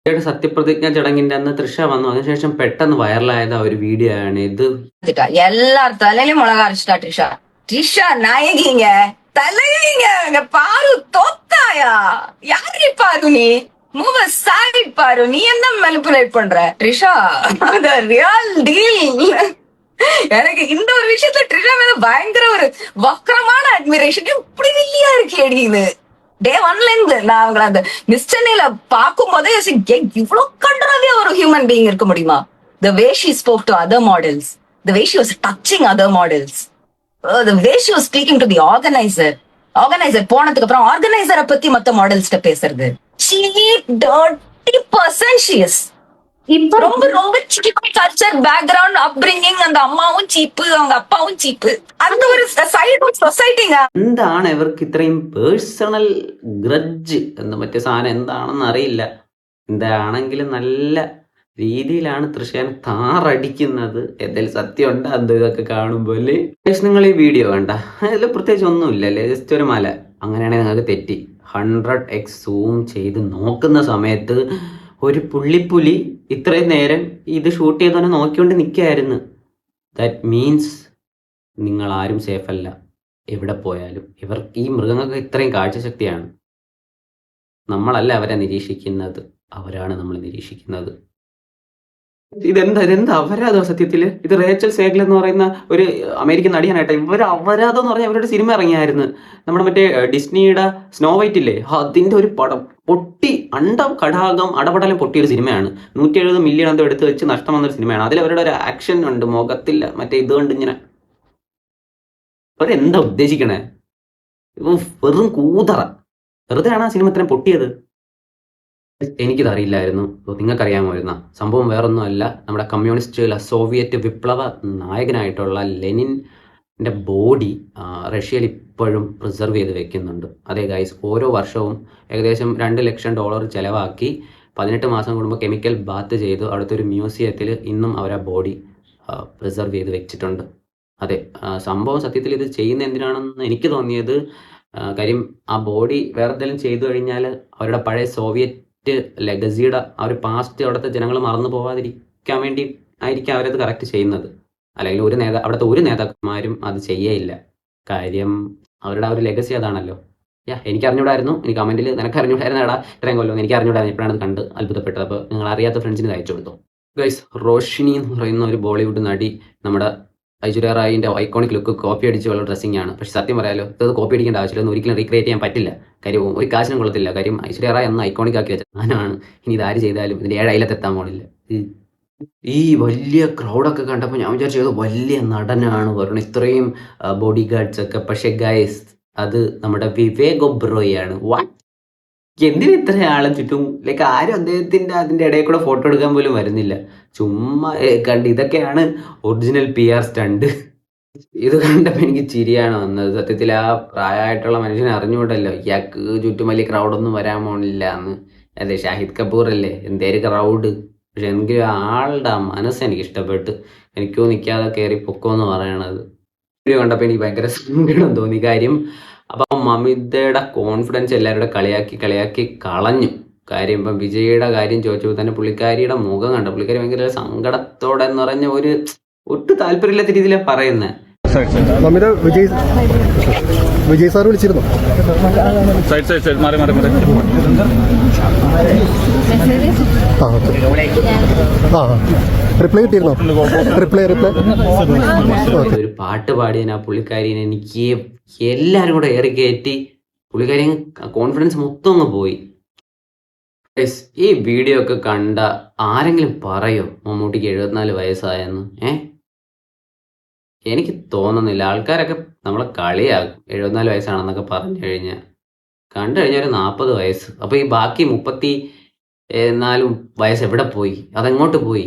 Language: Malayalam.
സത്യപ്രതിജ്ഞ ചടങ്ങിന്റെ അന്ന് തൃഷ വന്നു. അതിനുശേഷം പെട്ടെന്ന് വൈറലായത് ഒരു വീഡിയോ ആണ് ഇത്. எல்லார் தலையிலும் மிளகா அரைச்சிட்டா ட்ரிஷா. ட்ரிஷா நாயகிங்க தலைவிங்க பாரு தோத்தாயா? யாரு பாரு நீ மூவ சாடி பாரு. நீ என்ன மேனிபுலேட் பண்ற ட்ரிஷா? the real deal. எனக்கு இந்த ஒரு விஷயத்துல ட்ரிஷா மேல பயங்கர ஒரு வக்கரமான அட்மிரேஷன். இப்படி இல்லையா இருக்கேடி இது டே ஒன்ல இருந்து நான் அவங்கள அந்த மிஸ்டர்னில பார்க்கும் போதே இவ்வளவு கண்டறாவே ஒரு ஹியூமன் பீயிங் இருக்க முடியுமா? The way she spoke to other models, the way she was touching other models, the way she was speaking to the organizer போனதுக்கு அப்புறம் ஆர்கனைசரை பத்தி மத்த மாடல்ஸ்ட பேசுறது. cheap dirty person she is. ரொம்ப ரொம்ப சீப் கல்ச்சர் பேக்ரவுண்ட் அப்ரிங்கிங். அந்த அம்மாவும் சீப்பு, அவங்க அப்பாவும் சீப்பு. அந்த ഒരു സൈഡ് സൊസൈറ്റിങ്. എന്താണ് ഇവർക്ക് ഇത്രയും പേഴ്സണൽ ഗ്രഡ്ജ് എന്ന് മറ്റേ സാധനം എന്താണെന്ന് അറിയില്ല. എന്താണെങ്കിലും നല്ല രീതിയിലാണ് തൃശ്ശേനെ താറടിക്കുന്നത്. എന്തായാലും സത്യമുണ്ട് അത് ഇതൊക്കെ കാണുമ്പോൾ. നിങ്ങൾ ഈ വീഡിയോ വേണ്ട, അതിൽ പ്രത്യേകിച്ച് ഒന്നുമില്ലല്ലേ, ജസ്റ്റ് ഒരു മല. അങ്ങനെയാണെങ്കിൽ നിങ്ങൾക്ക് തെറ്റി. 100x സൂം ചെയ്ത് നോക്കുന്ന സമയത്ത് ഒരു പുള്ളിപ്പുലി ഇത്രയും നേരം ഇത് ഷൂട്ട് ചെയ്തവനെ നോക്കിക്കൊണ്ട് നിൽക്കുകയായിരുന്നു. ദാറ്റ് മീൻസ് നിങ്ങൾ ആരും സേഫ് അല്ല എവിടെ പോയാലും. ഈ മൃഗങ്ങൾക്ക് ഇത്രയും കാഴ്ചശക്തിയാണ്. നമ്മളല്ല അവരെ നിരീക്ഷിക്കുന്നത്, അവരാണ് നമ്മൾ നിരീക്ഷിക്കുന്നത്. ഇതെന്താ അപരാധം സത്യത്തില്? ഇത് റേച്ചൽ സേഗൽ എന്ന് പറയുന്ന ഒരു അമേരിക്കൻ നടിയാനായിട്ട് ഇവർ അപരാധം എന്ന് പറഞ്ഞാൽ അവരുടെ സിനിമ ഇറങ്ങിയായിരുന്നു. നമ്മുടെ മറ്റേ ഡിസ്നിയുടെ സ്നോ വൈറ്റ് ഇല്ലേ, അതിന്റെ ഒരു പടം പൊട്ടി കടാകം അടപടലം പൊട്ടിയൊരു സിനിമയാണ്. 170 മില്യൺ എന്തോ എടുത്ത് വെച്ച് നഷ്ടം വന്നൊരു സിനിമയാണ്. അതിൽ അവരുടെ ഒരു ആക്ഷൻ ഉണ്ട്, മുഖത്തില്ല മറ്റേ ഇതുകൊണ്ട് ഇങ്ങനെ. അവരെന്താ ഉദ്ദേശിക്കണേ? വെറും കൂതറ. വെറുതെയാണ് ആ സിനിമ ഇത്രയും പൊട്ടിയത്. എനിക്കിത് അറിയില്ലായിരുന്നു. നിങ്ങൾക്കറിയാമായിരുന്ന സംഭവം വേറൊന്നും അല്ല. നമ്മുടെ കമ്മ്യൂണിസ്റ്റ് സോവിയറ്റ് വിപ്ലവ നായകനായിട്ടുള്ള ലെനിൻ്റെ ബോഡി റഷ്യയിൽ ഇപ്പോഴും പ്രിസർവ് ചെയ്ത് വെക്കുന്നുണ്ട്. അതേ ഗൈസ്, ഓരോ വർഷവും ഏകദേശം $2 ലക്ഷം ചിലവാക്കി 18 മാസം കൂടുമ്പോൾ കെമിക്കൽ ബാത്ത് ചെയ്ത് അവിടുത്തെ ഒരു മ്യൂസിയത്തിൽ ഇന്നും അവർ ആ ബോഡി പ്രിസർവ് ചെയ്ത് വെച്ചിട്ടുണ്ട്. അതെ, സംഭവം സത്യത്തിൽ ഇത് ചെയ്യുന്ന എന്തിനാണെന്ന് എനിക്ക് തോന്നിയത്, കാര്യം ആ ബോഡി വേറെ എന്തെങ്കിലും ചെയ്തു കഴിഞ്ഞാൽ അവരുടെ പഴയ സോവിയറ്റ് ലെഗസിയുടെ ആ ഒരു പാസ്റ്റ് അവിടുത്തെ ജനങ്ങൾ മറന്നു പോകാതിരിക്കാൻ വേണ്ടി ആയിരിക്കും അവരത് കറക്റ്റ് ചെയ്യുന്നത്. അല്ലെങ്കിൽ അവിടുത്തെ ഒരു നേതാക്കന്മാരും അത് ചെയ്യേയില്ല. കാര്യം അവരുടെ ആ ഒരു ലെഗസി അതാണല്ലോ. എനിക്ക് അറിഞ്ഞൂടായിരുന്നു. എനിക്ക് കമന്റിൽ നിനക്ക് അറിഞ്ഞൂടായിരുന്നു എടാ ഇത്രയും കൊല്ലം എനിക്ക് അറിഞ്ഞൂടായിരുന്നു. ഇപ്പോഴാണ് അത് കണ്ട് അത്ഭുതപ്പെട്ടത്. അപ്പോൾ നിങ്ങൾ അറിയാത്ത ഫ്രണ്ട്സിന് അയച്ചു കൊടുത്തു. ഗൈസ്, റോഷിനി എന്ന് പറയുന്ന ഒരു ബോളിവുഡ് നടി നമ്മുടെ ഐശ്വര്യ റായിൻ്റെ ഐക്കോണിക് ലുക്ക് കോപ്പി അടിച്ചുള്ള ഡ്രസ്സിംഗ് ആണ്. പക്ഷെ സത്യം പറയാലോ, ഇത് കോപ്പി അടിക്കേണ്ട ആവശ്യമില്ല, ഒരിക്കലും റീക്രിയേറ്റ് ചെയ്യാൻ പറ്റില്ല. കാര്യം ഒരു കാശിനും കൊള്ളത്തില്ല. കാര്യം ഐശ്വര്യ റായ് അന്ന് ഐക്കോണിക് ആക്കി വെച്ചത് ഞാനാണ്. ഇനി ഇതാര് ചെയ്താലും ഇതിൻ്റെ 7 അയലത്തെത്താൻ പോണില്ല. ഈ വലിയ ക്രൗഡൊക്കെ കണ്ടപ്പോൾ ഞാൻ വിചാരിച്ചത് വലിയ നടനാണ് പറയുന്നത്, ഇത്രയും ബോഡി ഗാർഡ്സ് ഒക്കെ. പക്ഷെ ഗൈസ്, അത് നമ്മുടെ വിവേക് ഒബ്രോയാണ്. എന്തിനും ഇത്ര ആളെ ചുറ്റും? ലൈക്ക് ആരും അദ്ദേഹത്തിൻ്റെ അതിൻ്റെ ഇടയിൽ കൂടെ ഫോട്ടോ എടുക്കാൻ പോലും വരുന്നില്ല. ചുമ്മാ കണ്ട് ഇതൊക്കെയാണ് ഒറിജിനൽ PR സ്റ്റണ്ട്. ഇത് കണ്ടപ്പോൾ എനിക്ക് ചിരിയാണ് വന്നത്. സത്യത്തിൽ ആ പ്രായമായിട്ടുള്ള മനുഷ്യനെ അറിഞ്ഞുകൂടല്ലോ ഇയാൾക്ക് ചുറ്റും വലിയ ക്രൗഡൊന്നും വരാൻ പോണില്ല എന്ന്. അല്ലേ, ഷാഹിദ് കപൂർ അല്ലേ എന്തേലും ക്രൗഡ്. പക്ഷെ എങ്കിലും ആളുടെ ആ മനസ്സ് എനിക്ക് ഇഷ്ടപ്പെട്ട്. എനിക്കോ നിൽക്കാതെ കയറി പൊക്കോന്ന് പറയണത് വീഡിയോ കണ്ടപ്പോൾ എനിക്ക് ഭയങ്കര സങ്കടം തോന്നി. കാര്യം അപ്പം മമിതയുടെ കോൺഫിഡൻസ് എല്ലാവരുടെ കളിയാക്കി കളഞ്ഞു. കാര്യം ഇപ്പം വിജയുടെ കാര്യം ചോദിച്ചപ്പോൾ തന്നെ പുള്ളിക്കാരിയുടെ മുഖം കണ്ട പുള്ളിക്കാരി ഭയങ്കര സങ്കടത്തോടെ എന്ന് പറഞ്ഞ ഒട്ടും താല്പര്യമില്ലാത്ത രീതിയിലാണ് പറയുന്നത്. മമിത വിജയ് സാർ വിളിച്ചിരുന്നു. റിപ്ലൈ കിട്ടിയിരുന്നോ? റിപ്ലൈ ഒരു പാട്ട് പാടിയതിന് ആ പുള്ളിക്കാരിനെ എനിക്ക് എല്ലാവരും കൂടെ ഏറി കയറ്റി പുള്ളിക്കാരി കോൺഫിഡൻസ് മൊത്തം അങ്ങ് പോയി. ഈ വീഡിയോ ഒക്കെ കണ്ട ആരെങ്കിലും പറയോ മമ്മൂട്ടിക്ക് 74 വയസ്സായെന്ന്? എനിക്ക് തോന്നുന്നില്ല. ആൾക്കാരൊക്കെ നമ്മളെ കളിയാകും 74 വയസ്സാണെന്നൊക്കെ പറഞ്ഞു കഴിഞ്ഞാൽ. കണ്ടു കഴിഞ്ഞാൽ ഒരു 40 വയസ്സ്. അപ്പോൾ ഈ ബാക്കി 34 വയസ്സ് എവിടെ പോയി? അതെങ്ങോട്ട് പോയി?